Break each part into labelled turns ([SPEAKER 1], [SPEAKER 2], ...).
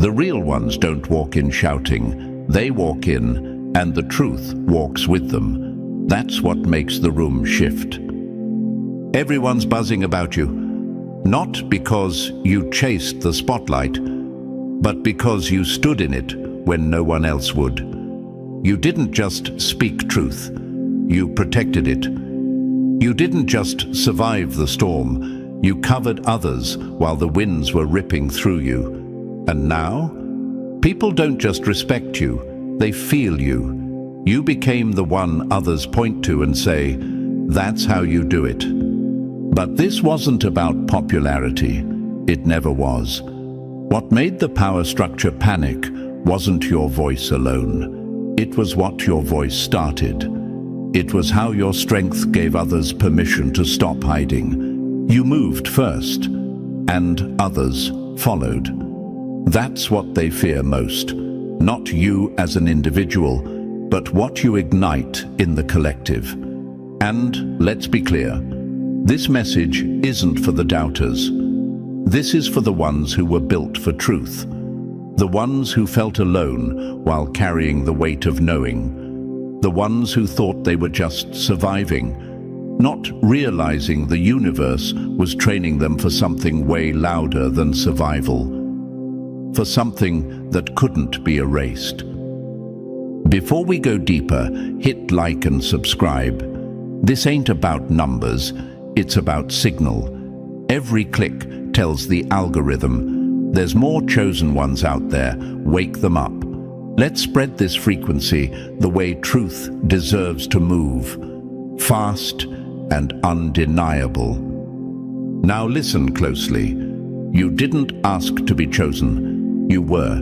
[SPEAKER 1] The real ones don't walk in shouting. They walk in, and the truth walks with them. That's what makes the room shift. Everyone's buzzing about you, not because you chased the spotlight, but because you stood in it when no one else would. You didn't just speak truth, you protected it. You didn't just survive the storm, you covered others while the winds were ripping through you. And now, people don't just respect you, they feel you. You became the one others point to and say, "That's how you do it." But this wasn't about popularity. It never was. What made the power structure panic wasn't your voice alone. It was what your voice started. It was how your strength gave others permission to stop hiding. You moved first, and others followed. That's what they fear most. Not you as an individual, but what you ignite in the collective. And let's be clear, this message isn't for the doubters. This is for the ones who were built for truth. The ones who felt alone while carrying the weight of knowing. The ones who thought they were just surviving, not realizing the universe was training them for something way louder than survival. For something that couldn't be erased. Before we go deeper, hit like and subscribe. This ain't about numbers, it's about signal. Every click tells the algorithm, there's more chosen ones out there, wake them up. Let's spread this frequency the way truth deserves to move. Fast and undeniable. Now listen closely. You didn't ask to be chosen. You were,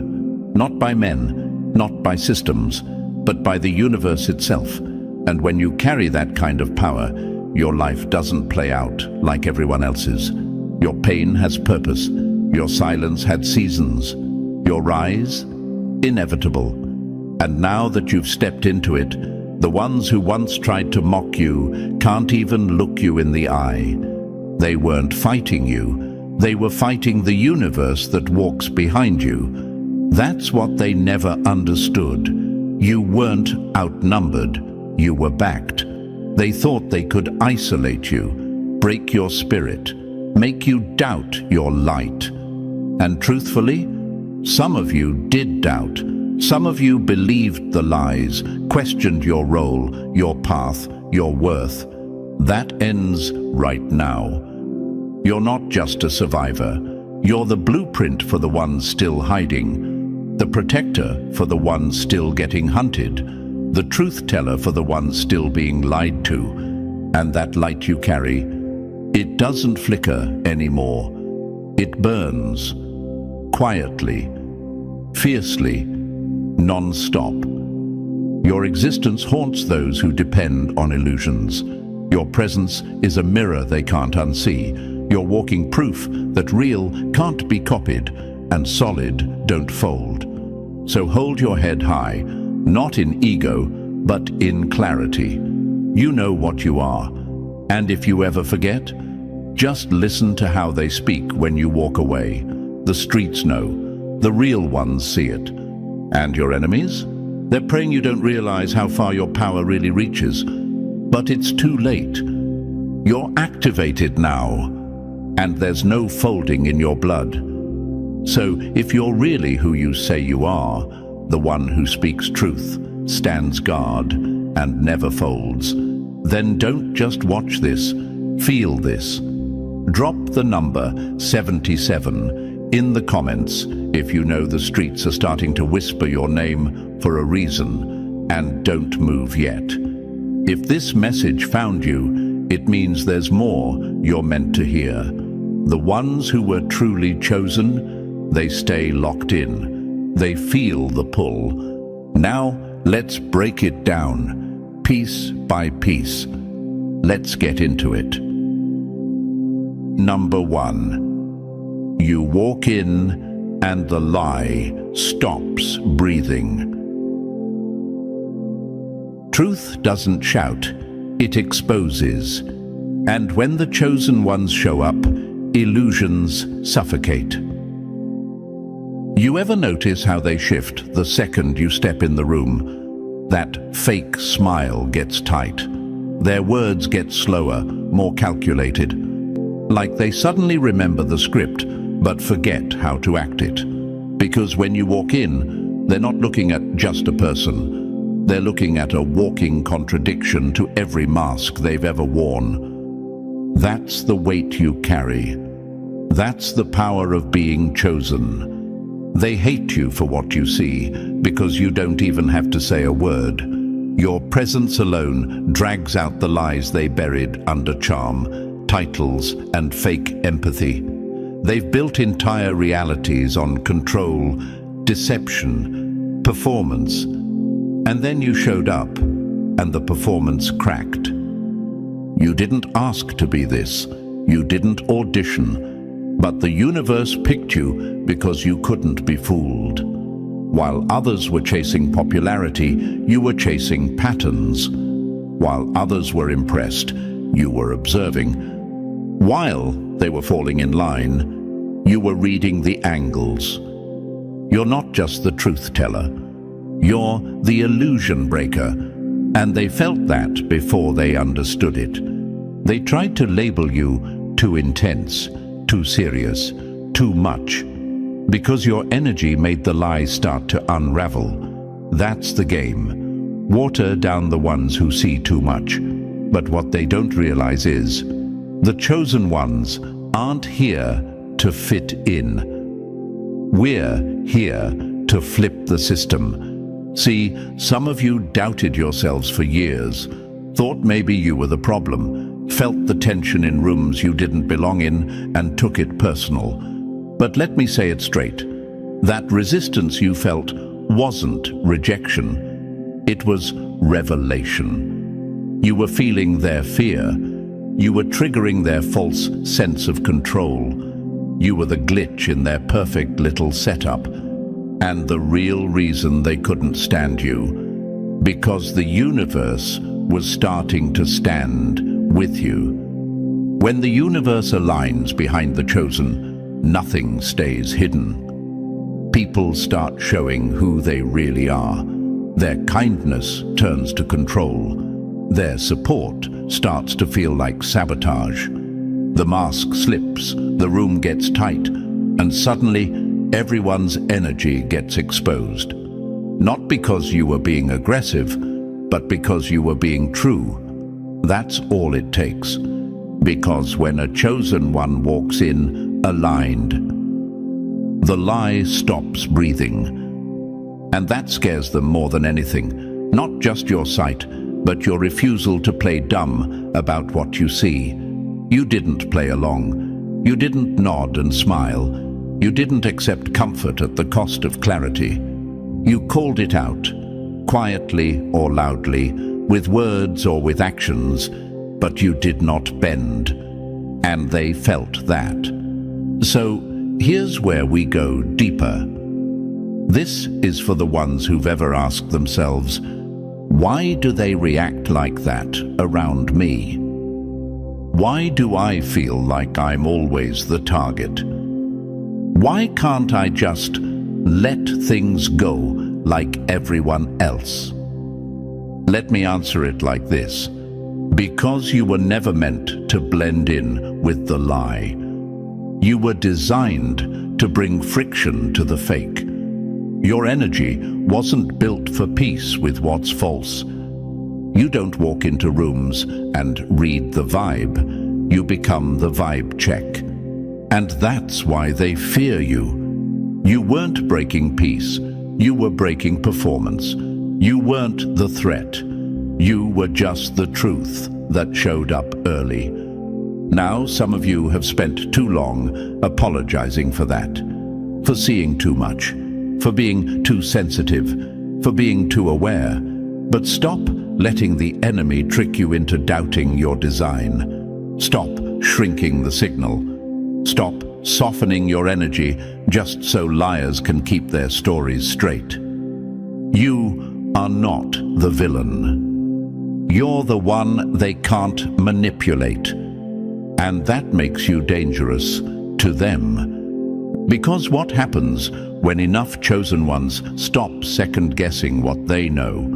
[SPEAKER 1] not by men, not by systems, but by the universe itself. And when you carry that kind of power, your life doesn't play out like everyone else's. Your pain has purpose. Your silence had seasons. Your rise, inevitable. And now that you've stepped into it, the ones who once tried to mock you can't even look you in the eye. They weren't fighting you. They were fighting the universe that walks behind you. That's what they never understood. You weren't outnumbered, you were backed. They thought they could isolate you, break your spirit, make you doubt your light. And truthfully, some of you did doubt. Some of you believed the lies, questioned your role, your path, your worth. That ends right now. You're not just a survivor. You're the blueprint for the ones still hiding, the protector for the ones still getting hunted, the truth teller for the ones still being lied to. And that light you carry, it doesn't flicker anymore. It burns, quietly, fiercely, non-stop. Your existence haunts those who depend on illusions. Your presence is a mirror they can't unsee. You're walking proof that real can't be copied and solid don't fold. So hold your head high, not in ego, but in clarity. You know what you are. And if you ever forget, just listen to how they speak when you walk away. The streets know. The real ones see it. And your enemies? They're praying you don't realize how far your power really reaches. But it's too late. You're activated now. And there's no folding in your blood. So if you're really who you say you are, the one who speaks truth, stands guard, and never folds, then don't just watch this, feel this. Drop the number 77 in the comments if you know the streets are starting to whisper your name for a reason, and don't move yet. If this message found you, it means there's more you're meant to hear. The ones who were truly chosen, they stay locked in. They feel the pull. Now, let's break it down, piece by piece. Let's get into it. Number 1. You walk in and the lie stops breathing. Truth doesn't shout, it exposes. And when the chosen ones show up, illusions suffocate. You ever notice how they shift the second you step in the room? That fake smile gets tight. Their words get slower, more calculated. Like they suddenly remember the script, but forget how to act it. Because when you walk in, they're not looking at just a person. They're looking at a walking contradiction to every mask they've ever worn. That's the weight you carry. That's the power of being chosen. They hate you for what you see, because you don't even have to say a word. Your presence alone drags out the lies they buried under charm, titles, and fake empathy. They've built entire realities on control, deception, performance. And then you showed up, and the performance cracked. You didn't ask to be this. You didn't audition. But the universe picked you because you couldn't be fooled. While others were chasing popularity, you were chasing patterns. While others were impressed, you were observing. While they were falling in line, you were reading the angles. You're not just the truth teller. You're the illusion breaker. And they felt that before they understood it. They tried to label you too intense, too serious, too much. Because your energy made the lies start to unravel. That's the game. Water down the ones who see too much. But what they don't realize is, the chosen ones aren't here to fit in. We're here to flip the system. See, some of you doubted yourselves for years, thought maybe you were the problem, felt the tension in rooms you didn't belong in, and took it personal. But let me say it straight. That resistance you felt wasn't rejection. It was revelation. You were feeling their fear. You were triggering their false sense of control. You were the glitch in their perfect little setup. And the real reason they couldn't stand you. Because the universe was starting to stand with you. When the universe aligns behind the chosen, nothing stays hidden. People start showing who they really are. Their kindness turns to control. Their support starts to feel like sabotage. The mask slips, the room gets tight, and suddenly everyone's energy gets exposed. Not because you were being aggressive, but because you were being true. That's all it takes. Because when a chosen one walks in, aligned, the lie stops breathing. And that scares them more than anything. Not just your sight, but your refusal to play dumb about what you see. You didn't play along. You didn't nod and smile. You didn't accept comfort at the cost of clarity. You called it out, quietly or loudly, with words or with actions, but you did not bend. And they felt that. So, here's where we go deeper. This is for the ones who've ever asked themselves, why do they react like that around me? Why do I feel like I'm always the target? Why can't I just let things go like everyone else? Let me answer it like this. Because you were never meant to blend in with the lie. You were designed to bring friction to the fake. Your energy wasn't built for peace with what's false. You don't walk into rooms and read the vibe. You become the vibe check. And that's why they fear you. You weren't breaking peace. You were breaking performance. You weren't the threat. You were just the truth that showed up early. Now some of you have spent too long apologizing for that, for seeing too much, for being too sensitive, for being too aware. But stop letting the enemy trick you into doubting your design. Stop shrinking the signal. Stop softening your energy just so liars can keep their stories straight. You are not the villain. You're the one they can't manipulate. And that makes you dangerous to them. Because what happens when enough chosen ones stop second-guessing what they know?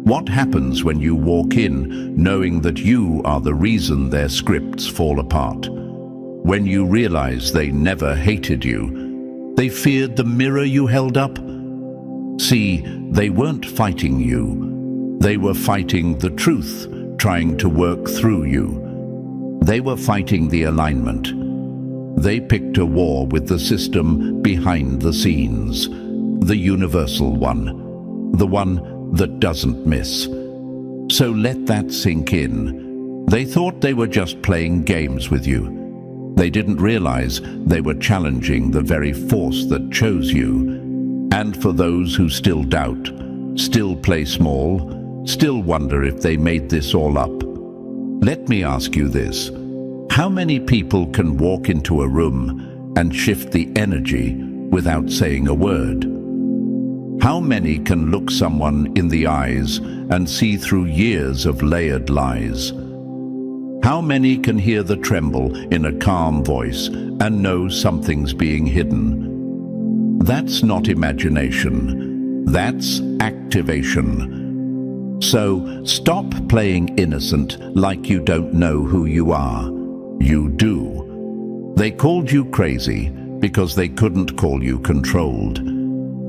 [SPEAKER 1] What happens when you walk in knowing that you are the reason their scripts fall apart? When you realize they never hated you, they feared the mirror you held up? See, they weren't fighting you. They were fighting the truth, trying to work through you. They were fighting the alignment. They picked a war with the system behind the scenes, the universal one, the one that doesn't miss. So let that sink in. They thought they were just playing games with you. They didn't realize they were challenging the very force that chose you. And for those who still doubt, still play small, still wonder if they made this all up, let me ask you this. How many people can walk into a room and shift the energy without saying a word? How many can look someone in the eyes and see through years of layered lies? How many can hear the tremble in a calm voice and know something's being hidden? That's not imagination. That's activation. So stop playing innocent like you don't know who you are. You do. They called you crazy because they couldn't call you controlled.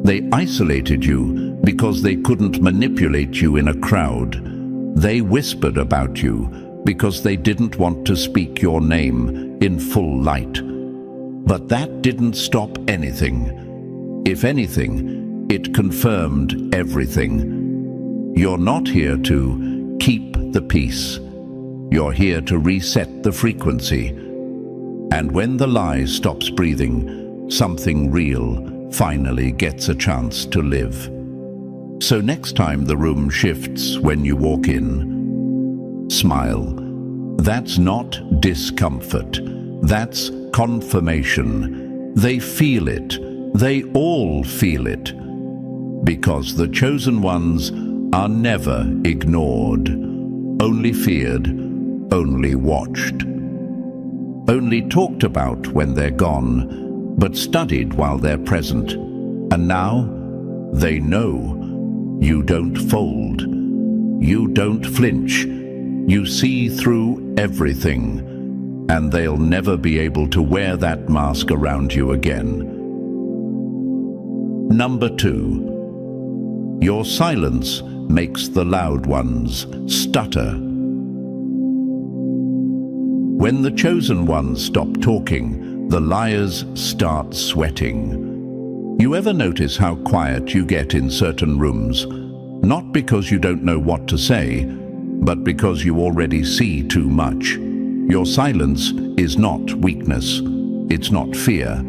[SPEAKER 1] They isolated you because they couldn't manipulate you in a crowd. They whispered about you because they didn't want to speak your name in full light. But that didn't stop anything. If anything, it confirmed everything. You're not here to keep the peace. You're here to reset the frequency. And when the lie stops breathing, something real finally gets a chance to live. So next time the room shifts when you walk in, smile. That's not discomfort. That's confirmation. They feel it. They all feel it. Because the chosen ones are never ignored, only feared, only watched. Only talked about when they're gone, but studied while they're present. And now, they know. You don't fold. You don't flinch. You see through everything. And they'll never be able to wear that mask around you again. Number 2. Your silence makes the loud ones stutter. When the chosen ones stop talking, the liars start sweating. You ever notice how quiet you get in certain rooms? Not because you don't know what to say, but because you already see too much. Your silence is not weakness. It's not fear.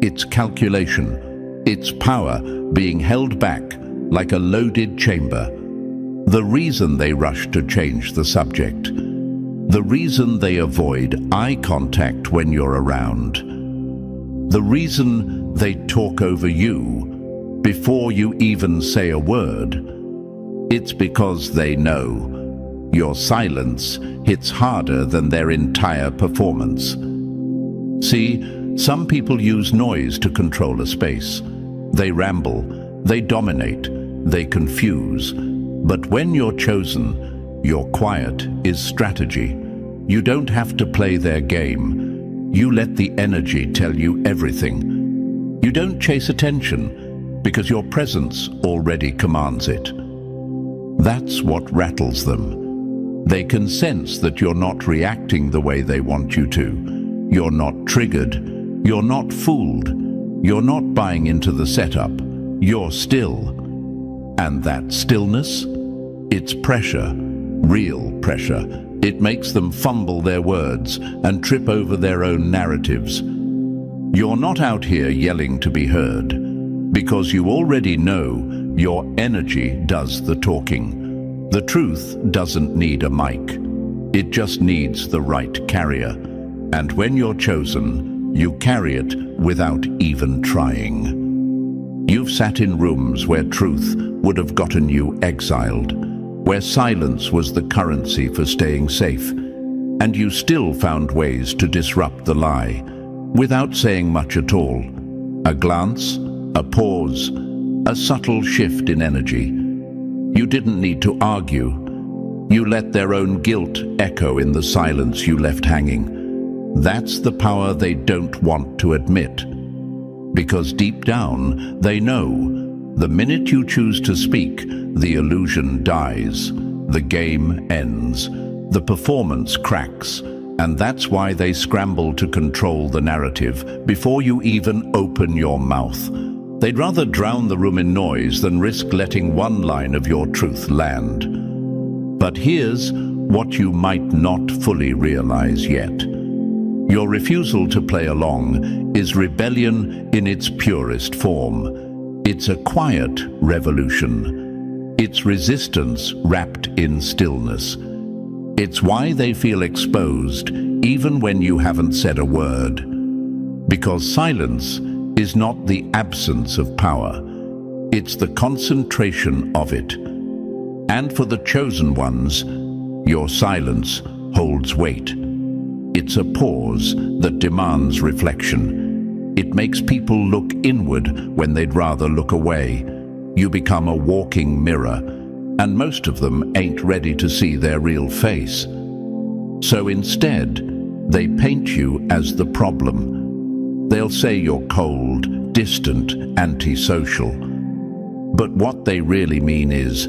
[SPEAKER 1] It's calculation. It's power being held back like a loaded chamber. The reason they rush to change the subject, the reason they avoid eye contact when you're around, the reason they talk over you before you even say a word, it's because they know your silence hits harder than their entire performance. See, some people use noise to control a space. They ramble, they dominate, they confuse. But when you're chosen, your quiet is strategy. You don't have to play their game. You let the energy tell you everything. You don't chase attention because your presence already commands it. That's what rattles them. They can sense that you're not reacting the way they want you to. You're not triggered. You're not fooled. You're not buying into the setup. You're still. And that stillness, it's pressure, real pressure. It makes them fumble their words and trip over their own narratives. You're not out here yelling to be heard, because you already know your energy does the talking. The truth doesn't need a mic. It just needs the right carrier. And when you're chosen, you carry it without even trying. You've sat in rooms where truth would have gotten you exiled, where silence was the currency for staying safe, and you still found ways to disrupt the lie, without saying much at all. A glance, a pause, a subtle shift in energy. You didn't need to argue. You let their own guilt echo in the silence you left hanging. That's the power they don't want to admit. Because deep down, they know, the minute you choose to speak, the illusion dies, the game ends, the performance cracks, and that's why they scramble to control the narrative before you even open your mouth. They'd rather drown the room in noise than risk letting one line of your truth land. But here's what you might not fully realize yet. Your refusal to play along is rebellion in its purest form. It's a quiet revolution. It's resistance wrapped in stillness. It's why they feel exposed even when you haven't said a word. Because silence is not the absence of power. It's the concentration of it. And for the chosen ones, your silence holds weight. It's a pause that demands reflection. It makes people look inward when they'd rather look away. You become a walking mirror, and most of them ain't ready to see their real face. So instead, they paint you as the problem. They'll say you're cold, distant, antisocial. But what they really mean is,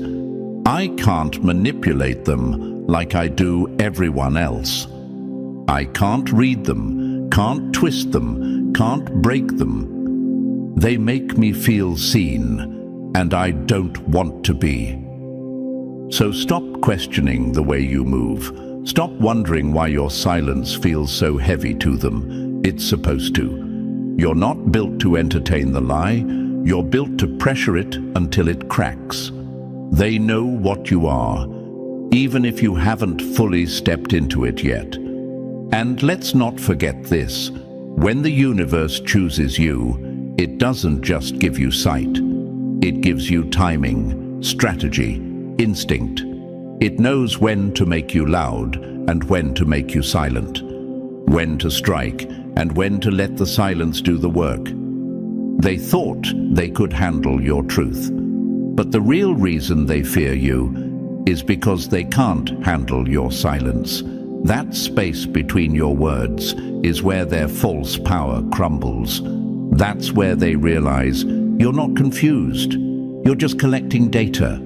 [SPEAKER 1] I can't manipulate them like I do everyone else. I can't read them, can't twist them, can't break them. They make me feel seen, and I don't want to be. So stop questioning the way you move. Stop wondering why your silence feels so heavy to them. It's supposed to. You're not built to entertain the lie. You're built to pressure it until it cracks. They know what you are, even if you haven't fully stepped into it yet. And let's not forget this. When the universe chooses you, it doesn't just give you sight. It gives you timing, strategy, instinct. It knows when to make you loud and when to make you silent, when to strike and when to let the silence do the work. They thought they could handle your truth, but the real reason they fear you is because they can't handle your silence. That space between your words is where their false power crumbles. That's where they realize you're not confused. You're just collecting data.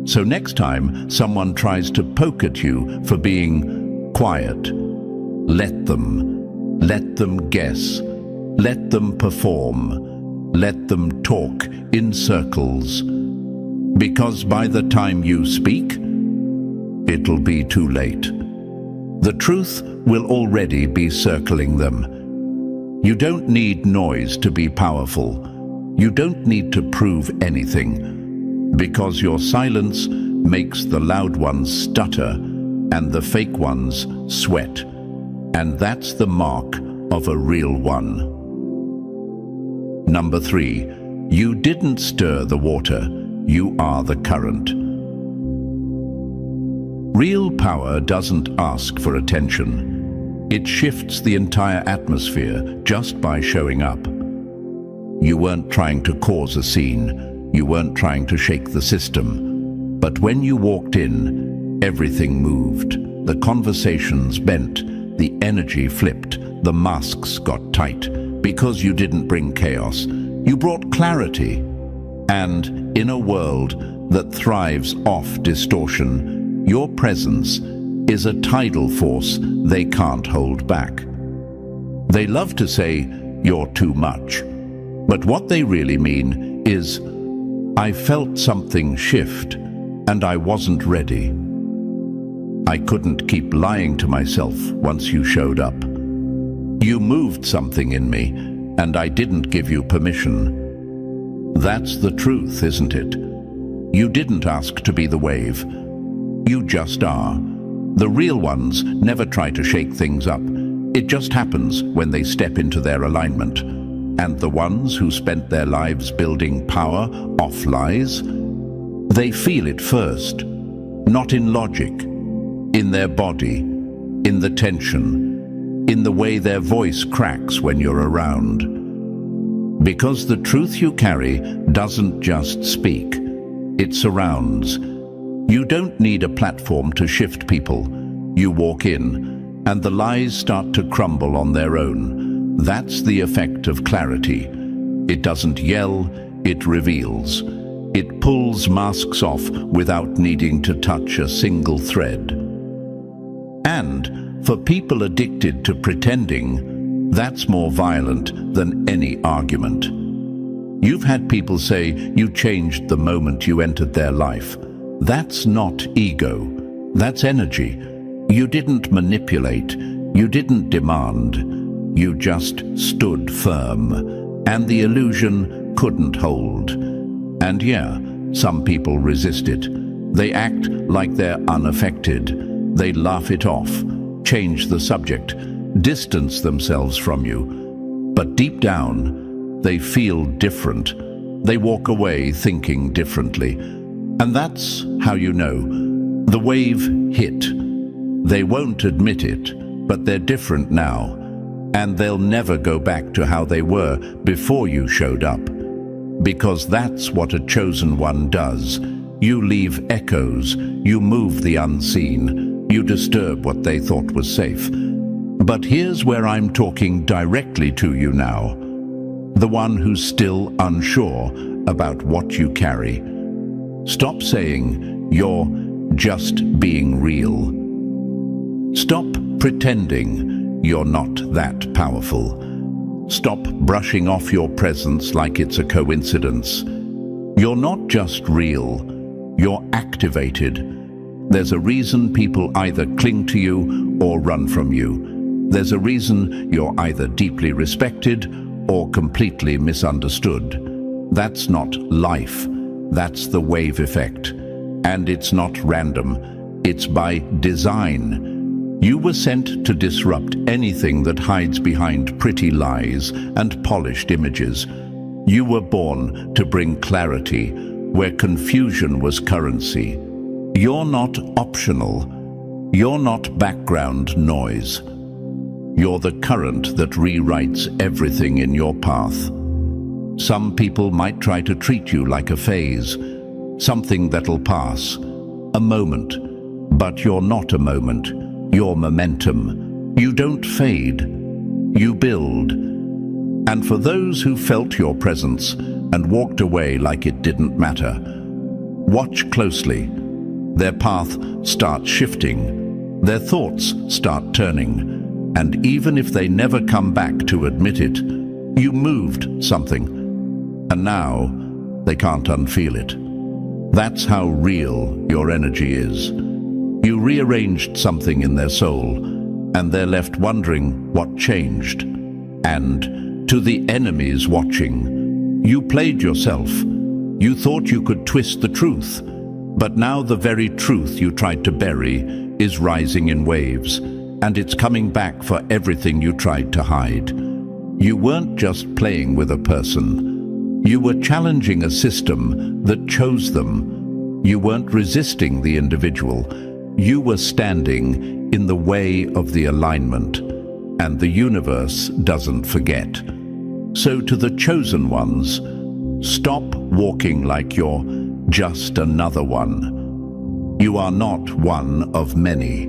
[SPEAKER 1] So next time someone tries to poke at you for being quiet, let them. Let them guess. Let them perform. Let them talk in circles. Because by the time you speak, it'll be too late. The truth will already be circling them. You don't need noise to be powerful. You don't need to prove anything, because your silence makes the loud ones stutter and the fake ones sweat. And that's the mark of a real one. Number 3, you didn't stir the water, you are the current. Real power doesn't ask for attention. It shifts the entire atmosphere just by showing up. You weren't trying to cause a scene. You weren't trying to shake the system. But when you walked in, everything moved. The conversations bent. The energy flipped. The masks got tight. Because you didn't bring chaos. You brought clarity. And in a world that thrives off distortion, your presence is a tidal force they can't hold back. They love to say, you're too much. But what they really mean is, I felt something shift, and I wasn't ready. I couldn't keep lying to myself once you showed up. You moved something in me, and I didn't give you permission. That's the truth, isn't it? You didn't ask to be the wave. You just are. The real ones never try to shake things up. It just happens when they step into their alignment. And the ones who spent their lives building power off lies, they feel it first, not in logic, in their body, in the tension, in the way their voice cracks when you're around. Because the truth you carry doesn't just speak, it surrounds. You don't need a platform to shift people. You walk in, and the lies start to crumble on their own. That's the effect of clarity. It doesn't yell, it reveals. It pulls masks off without needing to touch a single thread. And for people addicted to pretending, that's more violent than any argument. You've had people say you changed the moment you entered their life. That's not ego, that's energy. You didn't manipulate, you didn't demand, you just stood firm, and the illusion couldn't hold. And yeah, some people resist it. They act like they're unaffected. They laugh it off, change the subject, distance themselves from you. But deep down, they feel different. They walk away thinking differently. And that's how you know. The wave hit. They won't admit it, but they're different now. And they'll never go back to how they were before you showed up. Because that's what a chosen one does. You leave echoes, you move the unseen, you disturb what they thought was safe. But here's where I'm talking directly to you now. The one who's still unsure about what you carry. Stop saying you're just being real. Stop pretending you're not that powerful. Stop brushing off your presence like it's a coincidence. You're not just real, you're activated. There's a reason people either cling to you or run from you. There's a reason you're either deeply respected or completely misunderstood. That's not life, that's the wave effect. And it's not random, it's by design. You were sent to disrupt anything that hides behind pretty lies and polished images. You were born to bring clarity where confusion was currency. You're not optional. You're not background noise. You're the current that rewrites everything in your path. Some people might try to treat you like a phase, something that'll pass, a moment. But you're not a moment. You're momentum. You don't fade. You build. And for those who felt your presence and walked away like it didn't matter, watch closely. Their path starts shifting. Their thoughts start turning. And even if they never come back to admit it, you moved something. And now they can't unfeel it. That's how real your energy is. You rearranged something in their soul, and they're left wondering what changed. And to the enemies watching, you played yourself. You thought you could twist the truth, but now the very truth you tried to bury is rising in waves, and it's coming back for everything you tried to hide. You weren't just playing with a person. You were challenging a system that chose them. You weren't resisting the individual. You were standing in the way of the alignment, and the universe doesn't forget. So to the chosen ones, stop walking like you're just another one. You are not one of many.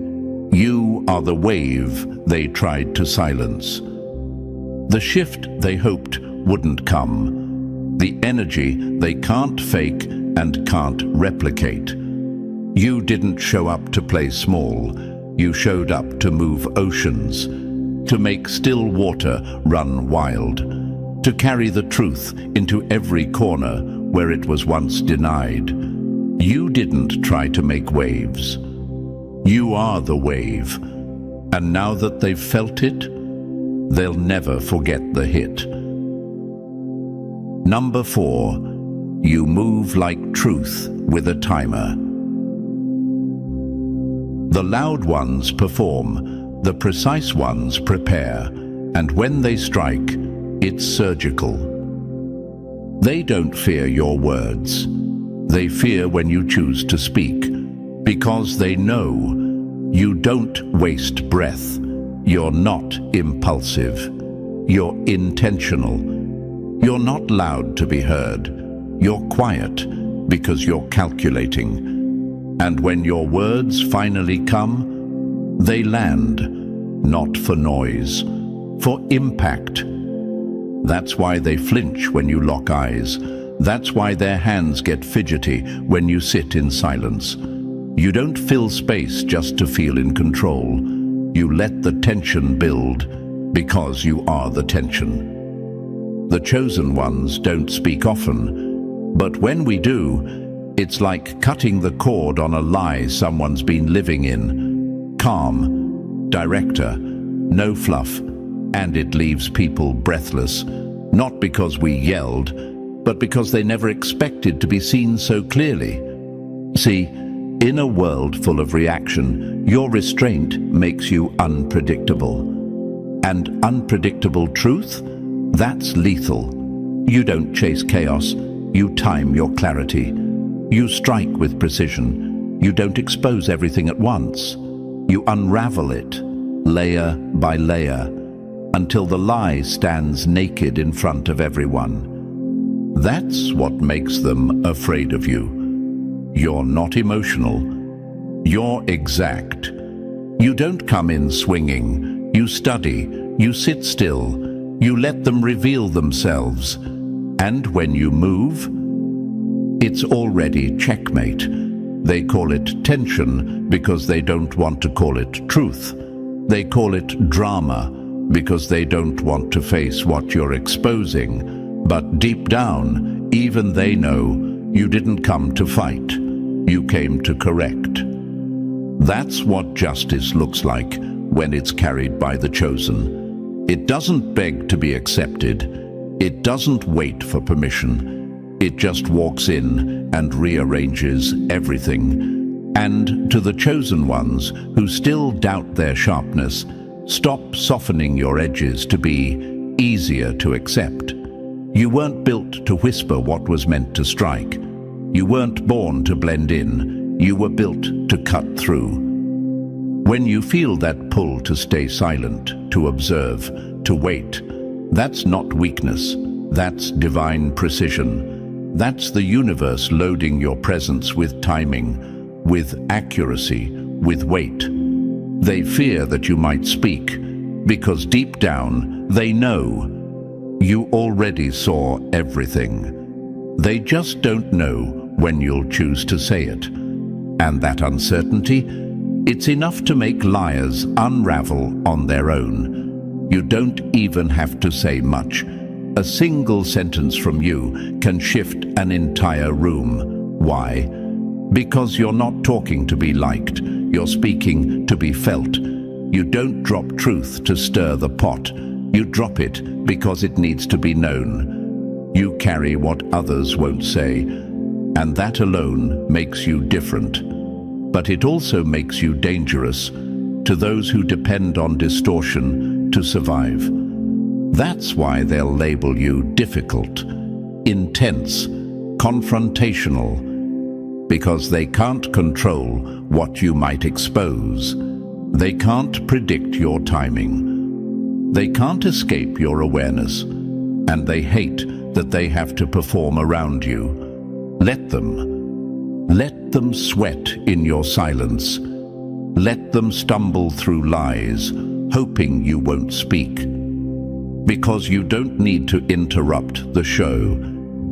[SPEAKER 1] You are the wave they tried to silence. The shift they hoped wouldn't come. The energy they can't fake and can't replicate. You didn't show up to play small. You showed up to move oceans, to make still water run wild, to carry the truth into every corner where it was once denied. You didn't try to make waves. You are the wave. And now that they've felt it, they'll never forget the hit. Number 4, you move like truth with a timer. The loud ones perform, the precise ones prepare, and when they strike, it's surgical. They don't fear your words. They fear when you choose to speak, because they know you don't waste breath. You're not impulsive. You're intentional. You're not loud to be heard. You're quiet because you're calculating. And when your words finally come, they land, not for noise, for impact. That's why they flinch when you lock eyes. That's why their hands get fidgety when you sit in silence. You don't fill space just to feel in control. You let the tension build because you are the tension. The chosen ones don't speak often, but when we do, it's like cutting the cord on a lie someone's been living in. Calm, director, no fluff, and it leaves people breathless, not because we yelled, but because they never expected to be seen so clearly. See, in a world full of reaction, your restraint makes you unpredictable. And unpredictable truth? That's lethal. You don't chase chaos, you time your clarity. You strike with precision. You don't expose everything at once. You unravel it, layer by layer, until the lie stands naked in front of everyone. That's what makes them afraid of you. You're not emotional. You're exact. You don't come in swinging. You study. You sit still. You let them reveal themselves. And when you move, it's already checkmate. They call it tension because they don't want to call it truth. They call it drama because they don't want to face what you're exposing. But deep down, even they know you didn't come to fight. You came to correct. That's what justice looks like when it's carried by the chosen. It doesn't beg to be accepted. It doesn't wait for permission. It just walks in and rearranges everything. And to the chosen ones who still doubt their sharpness, stop softening your edges to be easier to accept. You weren't built to whisper what was meant to strike. You weren't born to blend in. You were built to cut through. When you feel that pull to stay silent, to observe, to wait, that's not weakness. That's divine precision. That's the universe loading your presence with timing, with accuracy, with weight. They fear that you might speak, because deep down they know you already saw everything. They just don't know when you'll choose to say it. And that uncertainty, it's enough to make liars unravel on their own. You don't even have to say much. A single sentence from you can shift an entire room. Why? Because you're not talking to be liked. You're speaking to be felt. You don't drop truth to stir the pot. You drop it because it needs to be known. You carry what others won't say, and that alone makes you different. But it also makes you dangerous to those who depend on distortion to survive. That's why they'll label you difficult, intense, confrontational, because they can't control what you might expose. They can't predict your timing. They can't escape your awareness, and they hate that they have to perform around you. Let them. Let them sweat in your silence. Let them stumble through lies, hoping you won't speak. Because you don't need to interrupt the show.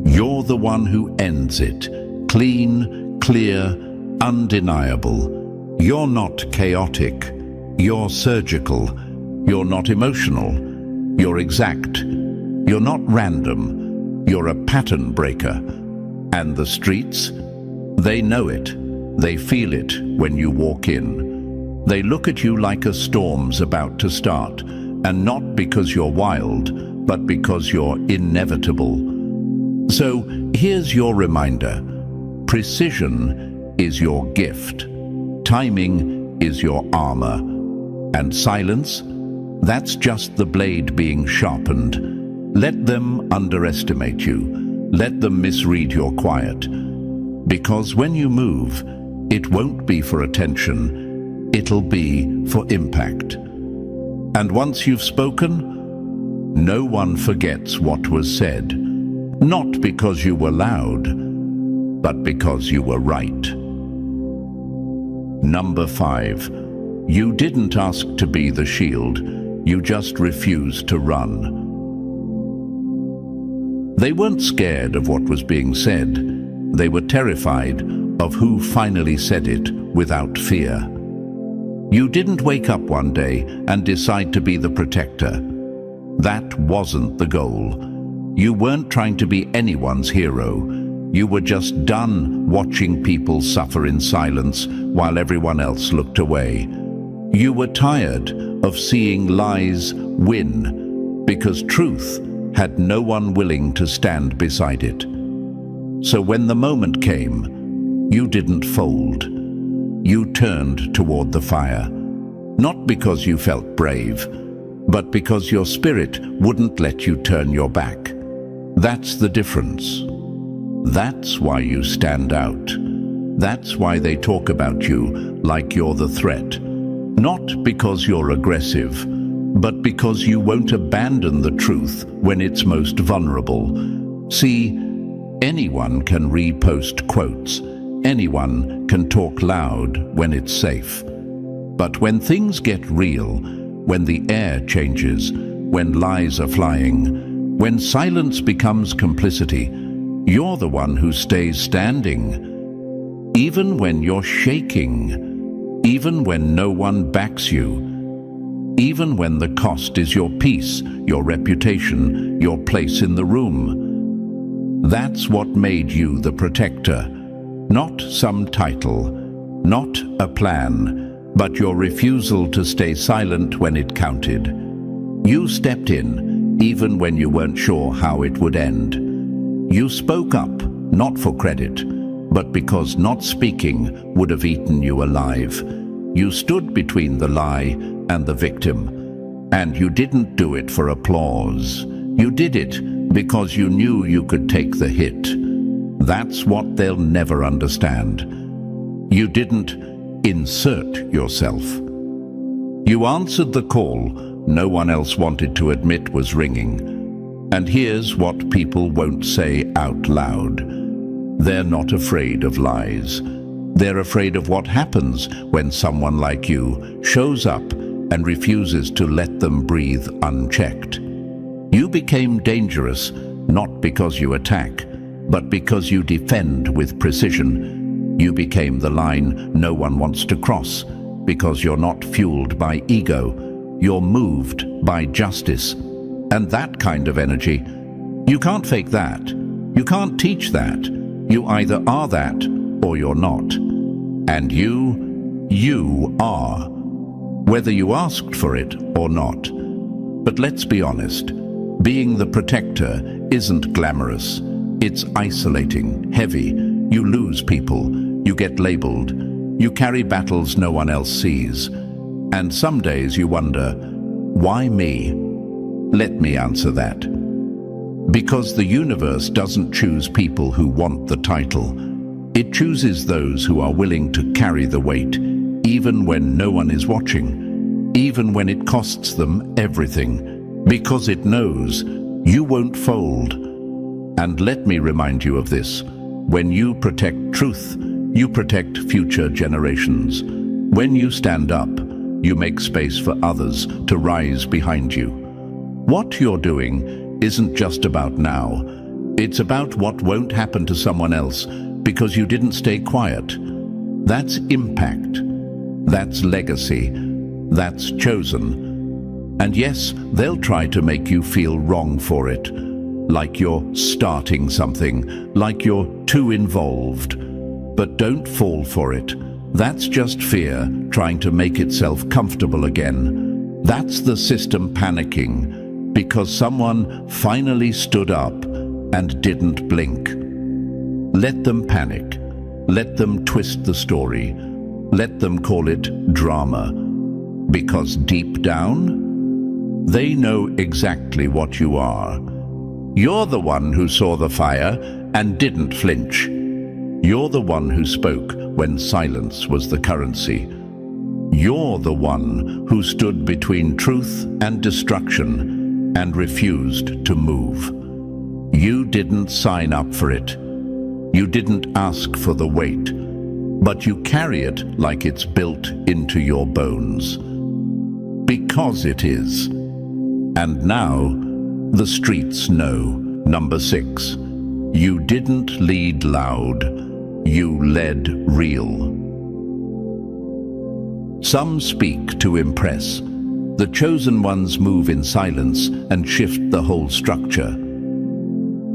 [SPEAKER 1] You're the one who ends it. Clean, clear, undeniable. You're not chaotic. You're surgical. You're not emotional. You're exact. You're not random. You're a pattern breaker. And the streets? They know it. They feel it when you walk in. They look at you like a storm's about to start, and not because you're wild, but because you're inevitable. So here's your reminder. Precision is your gift. Timing is your armor. And silence? That's just the blade being sharpened. Let them underestimate you. Let them misread your quiet. Because when you move, it won't be for attention. It'll be for impact. And once you've spoken, no one forgets what was said, not because you were loud, but because you were right. Number 5. You didn't ask to be the shield, you just refused to run. They weren't scared of what was being said, they were terrified of who finally said it without fear. You didn't wake up one day and decide to be the protector. That wasn't the goal. You weren't trying to be anyone's hero. You were just done watching people suffer in silence while everyone else looked away. You were tired of seeing lies win because truth had no one willing to stand beside it. So when the moment came, you didn't fold. You turned toward the fire, not because you felt brave, but because your spirit wouldn't let you turn your back. That's the difference. That's why you stand out. That's why they talk about you like you're the threat. Not because you're aggressive, but because you won't abandon the truth when it's most vulnerable. See, anyone can repost quotes. Anyone can talk loud when it's safe. But when things get real, when the air changes, when lies are flying, when silence becomes complicity, you're the one who stays standing. Even when you're shaking, even when no one backs you, even when the cost is your peace, your reputation, your place in the room. That's what made you the protector. Not some title, not a plan, but your refusal to stay silent when it counted. You stepped in, even when you weren't sure how it would end. You spoke up, not for credit, but because not speaking would have eaten you alive. You stood between the lie and the victim, and you didn't do it for applause. You did it because you knew you could take the hit. That's what they'll never understand. You didn't insert yourself. You answered the call no one else wanted to admit was ringing. And here's what people won't say out loud. They're not afraid of lies. They're afraid of what happens when someone like you shows up and refuses to let them breathe unchecked. You became dangerous not because you attack, but because you defend with precision. You became the line no one wants to cross because you're not fueled by ego. You're moved by justice. And that kind of energy, you can't fake that. You can't teach that. You either are that or you're not. And you are, whether you asked for it or not. But let's be honest, being the protector isn't glamorous. It's isolating, heavy. You lose people, you get labeled, you carry battles no one else sees. And some days you wonder, why me? Let me answer that. Because the universe doesn't choose people who want the title. It chooses those who are willing to carry the weight, even when no one is watching, even when it costs them everything, because it knows you won't fold. And let me remind you of this. When you protect truth, you protect future generations. When you stand up, you make space for others to rise behind you. What you're doing isn't just about now. It's about what won't happen to someone else because you didn't stay quiet. That's impact. That's legacy. That's chosen. And yes, they'll try to make you feel wrong for it. Like you're starting something, like you're too involved. But don't fall for it. That's just fear trying to make itself comfortable again. That's the system panicking because someone finally stood up and didn't blink. Let them panic. Let them twist the story. Let them call it drama. Because deep down, they know exactly what you are. You're the one who saw the fire and didn't flinch. You're the one who spoke when silence was the currency. You're the one who stood between truth and destruction. and refused to move. You didn't sign up for it. You didn't ask for the weight, but you carry it like it's built into your bones. Because it is. And now, the streets know. Number 6. You didn't lead loud. You led real. Some speak to impress. The chosen ones move in silence and shift the whole structure.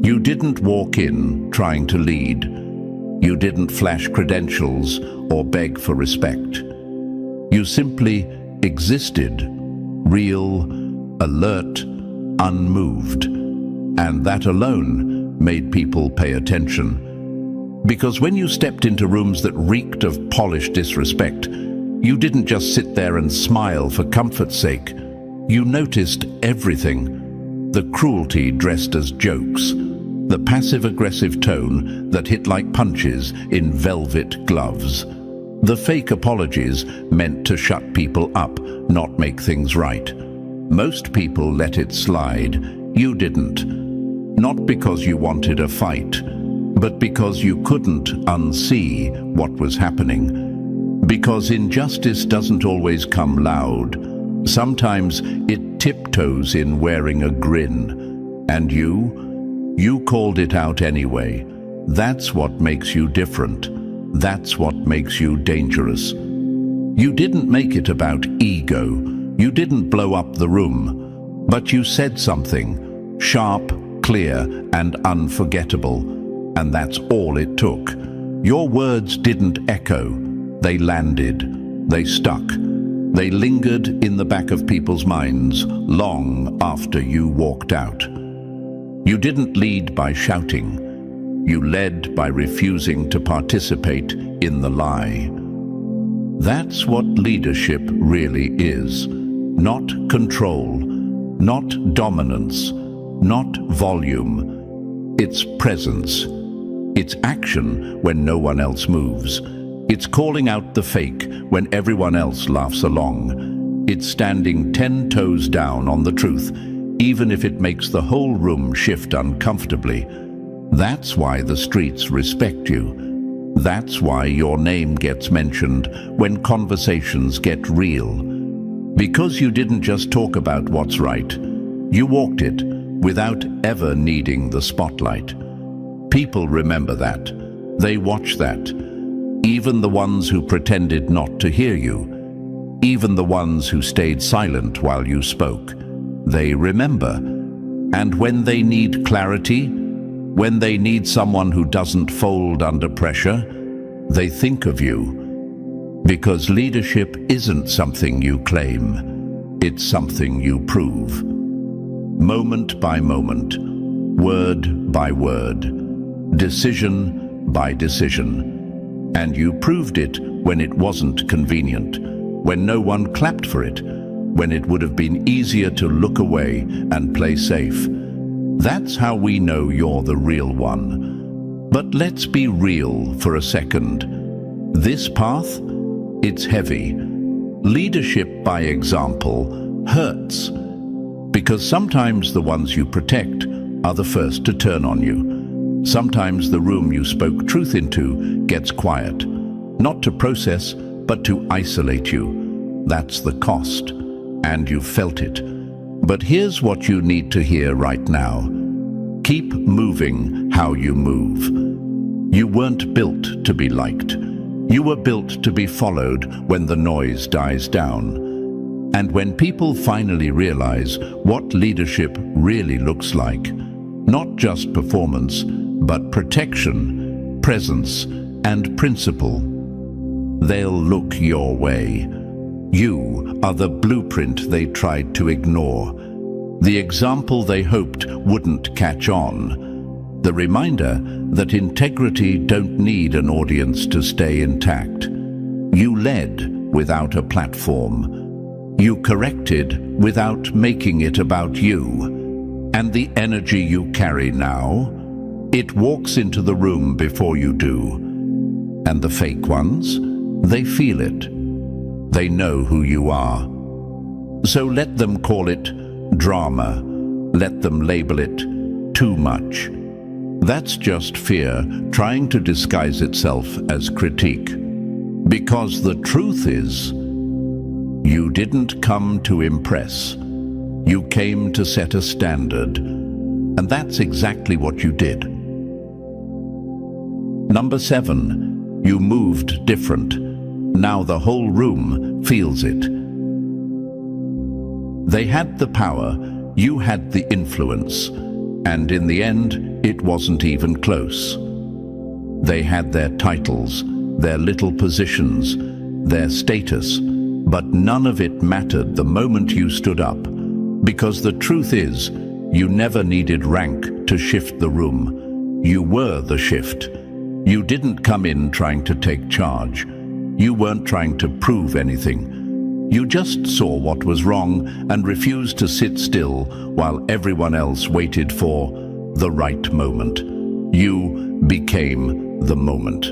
[SPEAKER 1] You didn't walk in trying to lead. You didn't flash credentials or beg for respect. You simply existed, real, alert, unmoved. And that alone made people pay attention. Because when you stepped into rooms that reeked of polished disrespect, you didn't just sit there and smile for comfort's sake. You noticed everything. The cruelty dressed as jokes. The passive-aggressive tone that hit like punches in velvet gloves. The fake apologies meant to shut people up, not make things right. Most people let it slide. You didn't. Not because you wanted a fight, but because you couldn't unsee what was happening. Because injustice doesn't always come loud. Sometimes it tiptoes in wearing a grin. And you called it out anyway. That's what makes you different. That's what makes you dangerous. You didn't make it about ego. You didn't blow up the room. But you said something, sharp, clear, and unforgettable. And that's all it took. Your words didn't echo. They landed. They stuck. They lingered in the back of people's minds long after you walked out. You didn't lead by shouting. You led by refusing to participate in the lie. That's what leadership really is. Not control, not dominance, not volume. It's presence. It's action when no one else moves. It's calling out the fake when everyone else laughs along. It's standing 10 toes down on the truth, even if it makes the whole room shift uncomfortably. That's why the streets respect you. That's why your name gets mentioned when conversations get real. Because you didn't just talk about what's right. You walked it without ever needing the spotlight. People remember that. They watch that. Even the ones who pretended not to hear you. Even the ones who stayed silent while you spoke. They remember. And when they need clarity, when they need someone who doesn't fold under pressure, they think of you. Because leadership isn't something you claim. It's something you prove. Moment by moment, word by word, decision by decision. And you proved it when it wasn't convenient, when no one clapped for it, when it would have been easier to look away and play safe. That's how we know you're the real one. But let's be real for a second. This path, it's heavy. Leadership by example hurts. Because sometimes the ones you protect are the first to turn on you. Sometimes the room you spoke truth into gets quiet. Not to process, but to isolate you. That's the cost. And you've felt it. But here's what you need to hear right now. Keep moving how you move. You weren't built to be liked. You were built to be followed when the noise dies down. And when people finally realize what leadership really looks like, not just performance, but protection, presence, and principle, they'll look your way. You are the blueprint they tried to ignore, the example they hoped wouldn't catch on, the reminder that integrity don't need an audience to stay intact. You led without a platform. You corrected without making it about you. And the energy you carry now, it walks into the room before you do. And the fake ones, they feel it. They know who you are. So let them call it drama, let them label it too much. That's just fear trying to disguise itself as critique. Because the truth is, you didn't come to impress. You came to set a standard, and that's exactly what you did. Number 7, you moved different. Now the whole room feels it. They had the power, you had the influence, and in the end, it wasn't even close. They had their titles, their little positions, their status, but none of it mattered the moment you stood up, because the truth is, you never needed rank to shift the room. You were the shift. You didn't come in trying to take charge. You weren't trying to prove anything. You just saw what was wrong and refused to sit still while everyone else waited for the right moment. You became the moment.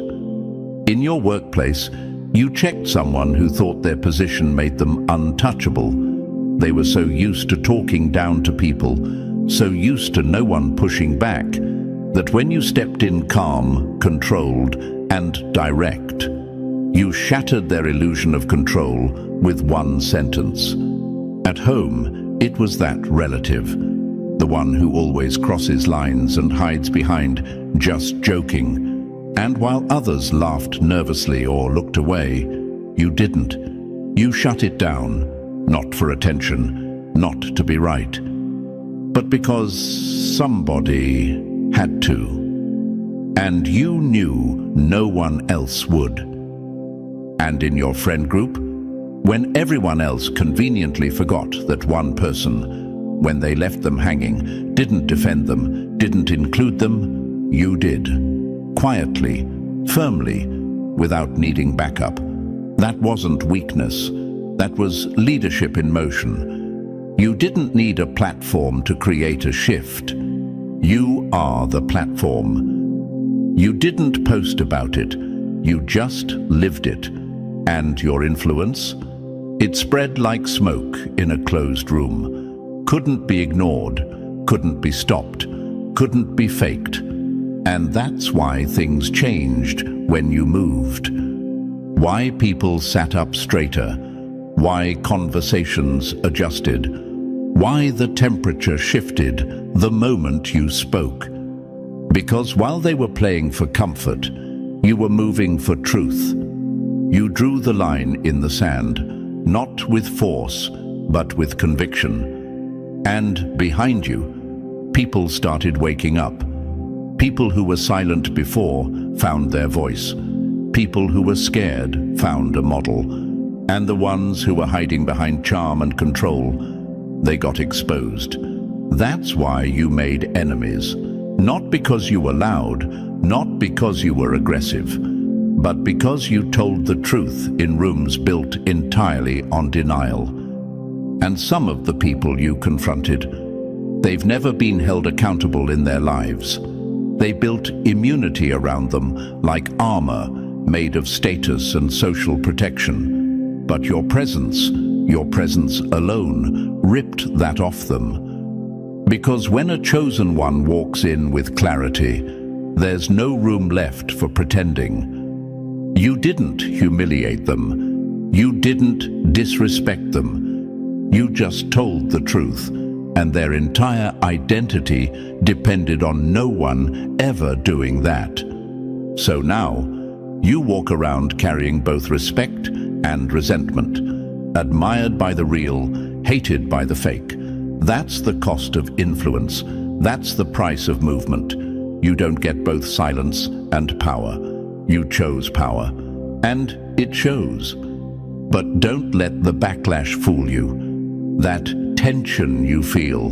[SPEAKER 1] In your workplace, you checked someone who thought their position made them untouchable. They were so used to talking down to people, so used to no one pushing back, that when you stepped in calm, controlled, and direct, you shattered their illusion of control with one sentence. At home, it was that relative, the one who always crosses lines and hides behind just joking. And while others laughed nervously or looked away, you didn't. You shut it down, not for attention, not to be right, but because somebody had to. And you knew no one else would. And in your friend group, when everyone else conveniently forgot that one person, when they left them hanging, didn't defend them, didn't include them, you did. Quietly, firmly, without needing backup. That wasn't weakness. That was leadership in motion. You didn't need a platform to create a shift. You are the platform. You didn't post about it. You just lived it. And your influence? It spread like smoke in a closed room. Couldn't be ignored. Couldn't be stopped. Couldn't be faked. And that's why things changed when you moved. Why people sat up straighter. Why conversations adjusted. Why the temperature shifted the moment you spoke. Because while they were playing for comfort, you were moving for truth. You drew the line in the sand, not with force, but with conviction. And behind you, people started waking up. People who were silent before found their voice. People who were scared found a model. And the ones who were hiding behind charm and control, they got exposed. That's why you made enemies. Not because you were loud, not because you were aggressive, but because you told the truth in rooms built entirely on denial. And some of the people you confronted, they've never been held accountable in their lives. They built immunity around them like armor made of status and social protection. But your presence alone, ripped that off them. Because when a chosen one walks in with clarity, there's no room left for pretending. You didn't humiliate them. You didn't disrespect them. You just told the truth, and their entire identity depended on no one ever doing that. So now, you walk around carrying both respect and resentment, admired by the real, hated by the fake. That's the cost of influence. That's the price of movement. You don't get both silence and power. You chose power, and it shows. But don't let the backlash fool you. That tension you feel,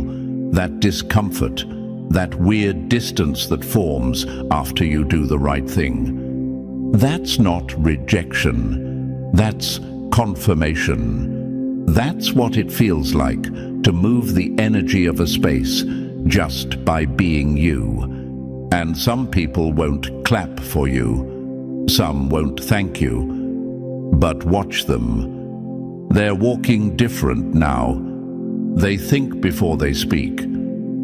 [SPEAKER 1] that discomfort, that weird distance that forms after you do the right thing. That's not rejection. That's confirmation. That's what it feels like to move the energy of a space just by being you. And some people won't clap for you. Some won't thank you. But watch them. They're walking different now. They think before they speak.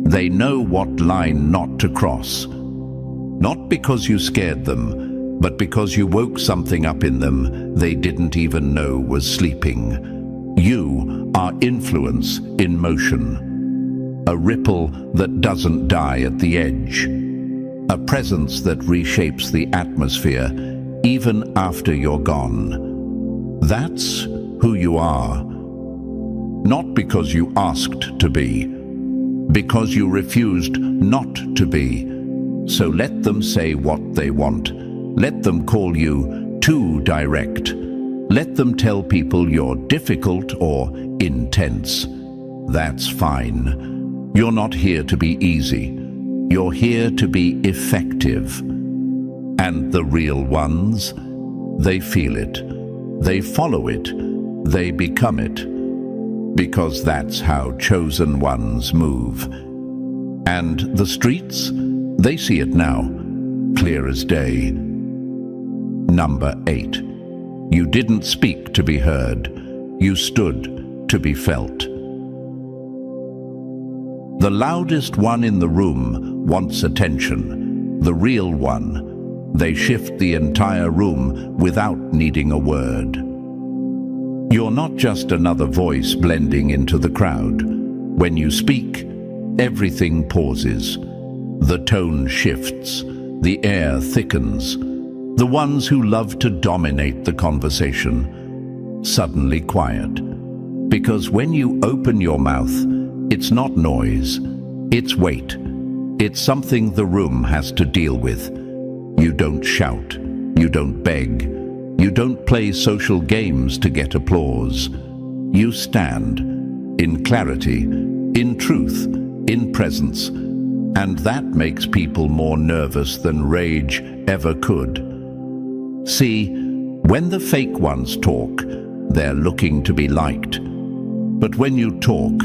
[SPEAKER 1] They know what line not to cross. Not because you scared them, but because you woke something up in them they didn't even know was sleeping. You are influence in motion. A ripple that doesn't die at the edge. A presence that reshapes the atmosphere even after you're gone. That's who you are. Not because you asked to be, because you refused not to be. So let them say what they want. Let them call you too direct. Let them tell people you're difficult or intense. That's fine. You're not here to be easy. You're here to be effective. And the real ones, they feel it. They follow it. They become it. Because that's how chosen ones move. And the streets, they see it now, clear as day. Number 8. You didn't speak to be heard. You stood to be felt. The loudest one in the room wants attention. The real one. They shift the entire room without needing a word. You're not just another voice blending into the crowd. When you speak, everything pauses. The tone shifts. The air thickens. The ones who love to dominate the conversation, suddenly quiet. Because when you open your mouth, it's not noise, it's weight. It's something the room has to deal with. You don't shout, you don't beg, you don't play social games to get applause. You stand, in clarity, in truth, in presence. And that makes people more nervous than rage ever could. See, when the fake ones talk, they're looking to be liked. But when you talk,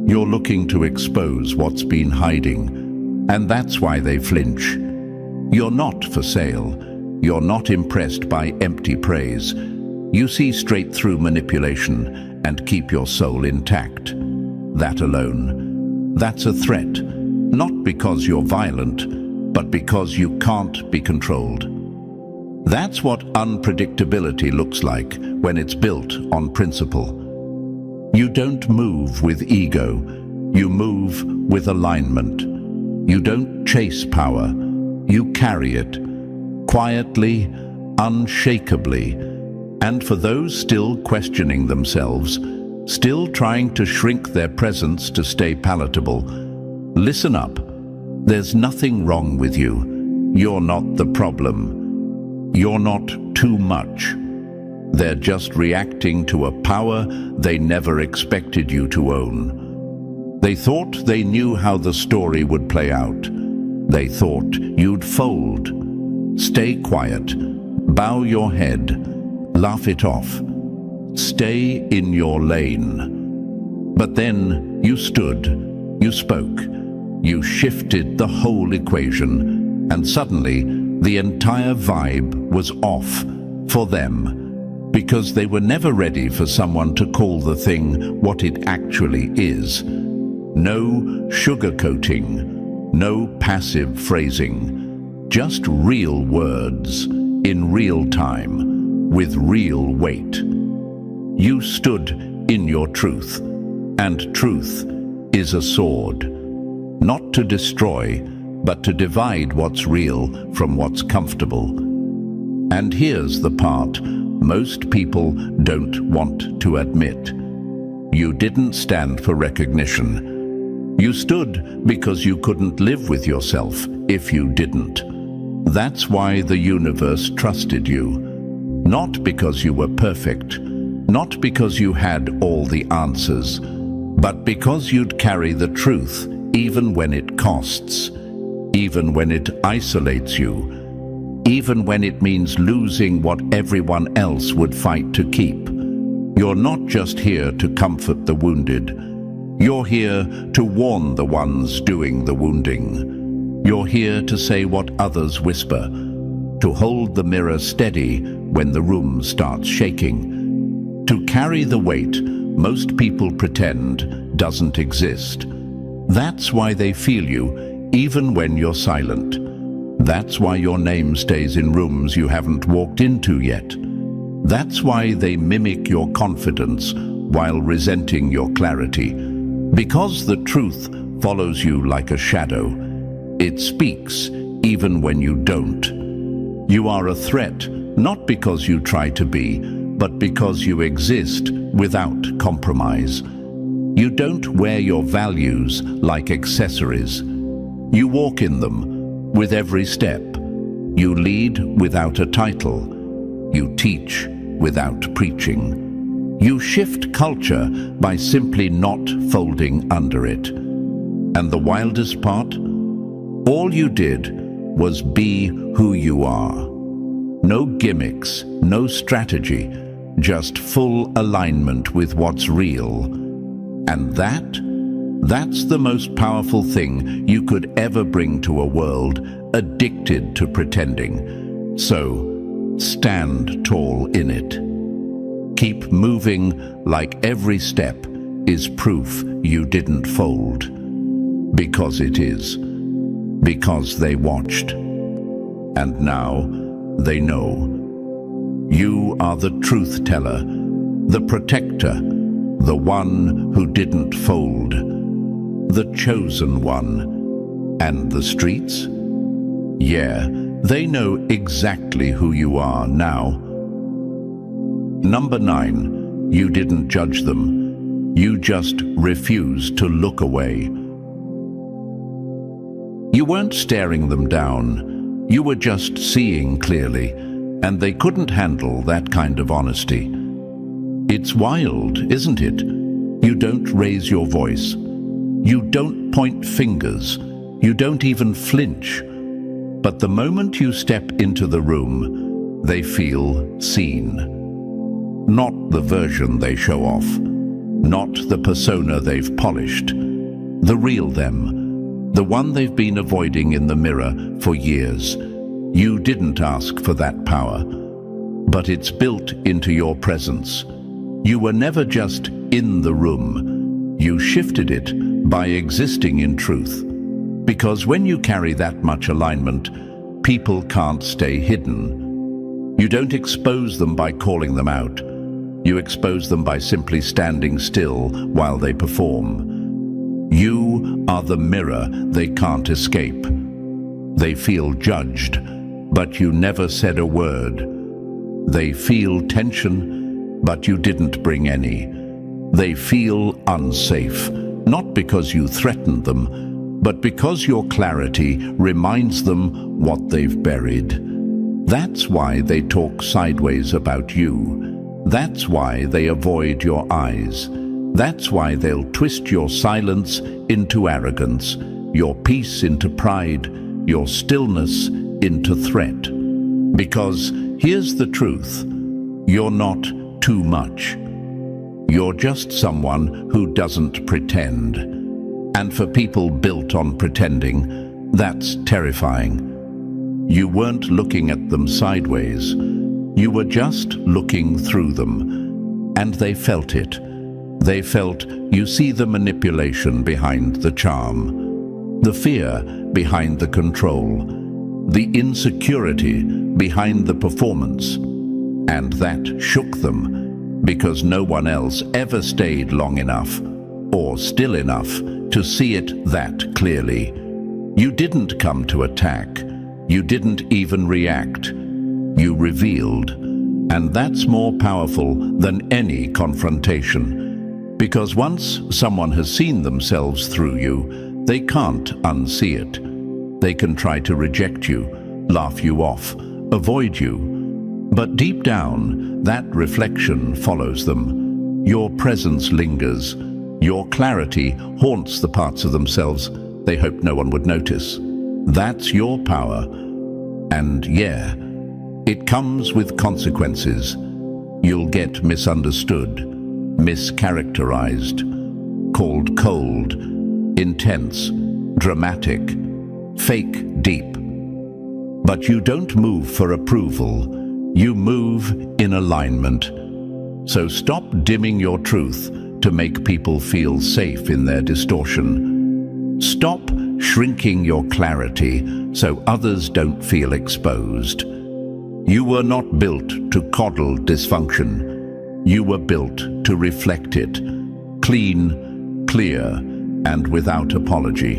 [SPEAKER 1] you're looking to expose what's been hiding. And that's why they flinch. You're not for sale. You're not impressed by empty praise. You see straight through manipulation and keep your soul intact. That alone, that's a threat. Not because you're violent, but because you can't be controlled. That's what unpredictability looks like when it's built on principle. You don't move with ego, you move with alignment. You don't chase power, you carry it, quietly, unshakably. And for those still questioning themselves, still trying to shrink their presence to stay palatable, listen up. There's nothing wrong with you. You're not the problem. You're not too much. They're just reacting to a power they never expected you to own. They thought they knew how the story would play out. They thought you'd fold. Stay quiet. Bow your head. Laugh it off. Stay in your lane. But then you stood. You spoke. You shifted the whole equation. And suddenly, the entire vibe was off for them, because they were never ready for someone to call the thing what it actually is. No sugarcoating, no passive phrasing, just real words in real time, with real weight. You stood in your truth, and truth is a sword, not to destroy, but to divide what's real from what's comfortable. And here's the part most people don't want to admit. You didn't stand for recognition. You stood because you couldn't live with yourself if you didn't. That's why the universe trusted you. Not because you were perfect, not because you had all the answers, but because you'd carry the truth even when it costs. Even when it isolates you, even when it means losing what everyone else would fight to keep. You're not just here to comfort the wounded. You're here to warn the ones doing the wounding. You're here to say what others whisper, to hold the mirror steady when the room starts shaking, to carry the weight most people pretend doesn't exist. That's why they feel you, even when you're silent. That's why your name stays in rooms you haven't walked into yet. That's why they mimic your confidence while resenting your clarity. Because the truth follows you like a shadow. It speaks even when you don't. You are a threat, not because you try to be, but because you exist without compromise. You don't wear your values like accessories. You walk in them with every step. You lead without a title. You teach without preaching. You shift culture by simply not folding under it. And the wildest part? All you did was be who you are. No gimmicks, no strategy, just full alignment with what's real. And that's the most powerful thing you could ever bring to a world addicted to pretending. So, stand tall in it. Keep moving like every step is proof you didn't fold. Because it is. Because they watched. And now they know. You are the truth teller, the protector, the one who didn't fold, the chosen one. And the streets? Yeah, they know exactly who you are now. Number 9, you didn't judge them. You just refused to look away. You weren't staring them down. You were just seeing clearly, and they couldn't handle that kind of honesty. It's wild, isn't it? You don't raise your voice. You don't point fingers. You don't even flinch. But the moment you step into the room, they feel seen. Not the version they show off. Not the persona they've polished. The real them. The one they've been avoiding in the mirror for years. You didn't ask for that power, but it's built into your presence. You were never just in the room. You shifted it by existing in truth. Because when you carry that much alignment, people can't stay hidden. You don't expose them by calling them out. You expose them by simply standing still while they perform. You are the mirror they can't escape. They feel judged, but you never said a word. They feel tension, but you didn't bring any. They feel unsafe, not because you threatened them, but because your clarity reminds them what they've buried. That's why they talk sideways about you. That's why they avoid your eyes. That's why they'll twist your silence into arrogance, your peace into pride, your stillness into threat. Because here's the truth, you're not too much. You're just someone who doesn't pretend. And for people built on pretending, that's terrifying. You weren't looking at them sideways. You were just looking through them. And they felt it. They felt you see the manipulation behind the charm, the fear behind the control, the insecurity behind the performance. And that shook them, because no one else ever stayed long enough, or still enough, to see it that clearly. You didn't come to attack. You didn't even react. You revealed. And that's more powerful than any confrontation. Because once someone has seen themselves through you, they can't unsee it. They can try to reject you, laugh you off, avoid you. But deep down, that reflection follows them. Your presence lingers. Your clarity haunts the parts of themselves they hoped no one would notice. That's your power. And yeah, it comes with consequences. You'll get misunderstood, mischaracterized, called cold, intense, dramatic, fake deep. But you don't move for approval. You move in alignment. So stop dimming your truth to make people feel safe in their distortion. Stop shrinking your clarity so others don't feel exposed. You were not built to coddle dysfunction. You were built to reflect it, clean, clear, and without apology.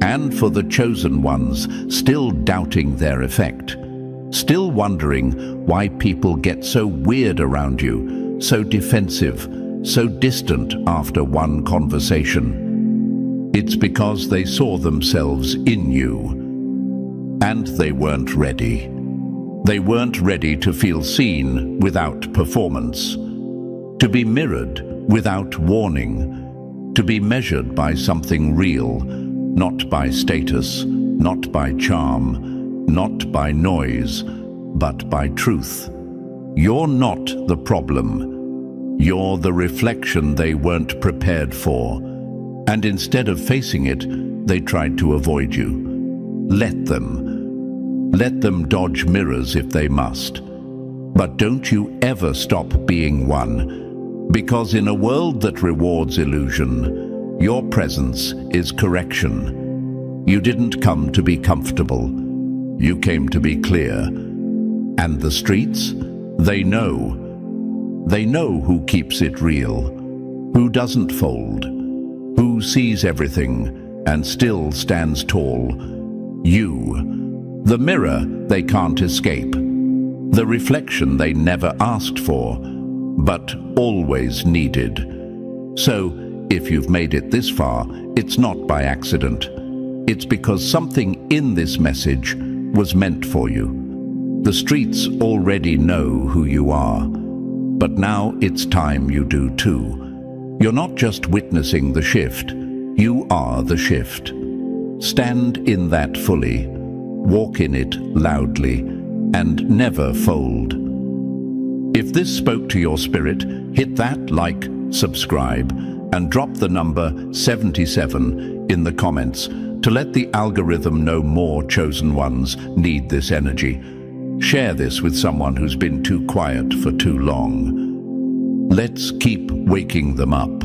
[SPEAKER 1] And for the chosen ones still doubting their effect, still wondering why people get so weird around you, so defensive, so distant after one conversation. It's because they saw themselves in you, and they weren't ready. They weren't ready to feel seen without performance, to be mirrored without warning, to be measured by something real, not by status, not by charm, not by noise, but by truth. You're not the problem. You're the reflection they weren't prepared for. And instead of facing it, they tried to avoid you. Let them. Let them dodge mirrors if they must. But don't you ever stop being one, because in a world that rewards illusion, your presence is correction. You didn't come to be comfortable. You came to be clear. And the streets, they know. They know who keeps it real, who doesn't fold, who sees everything and still stands tall. You. The mirror they can't escape, the reflection they never asked for, but always needed. So, if you've made it this far, it's not by accident. It's because something in this message was meant for you. The streets already know who you are, but now it's time you do too. You're not just witnessing the shift, you are the shift. Stand in that fully. Walk in it loudly, and never fold. If this spoke to your spirit, hit that like, subscribe, and drop the number 77 in the comments to let the algorithm know more chosen ones need this energy. Share this with someone who's been too quiet for too long. Let's keep waking them up.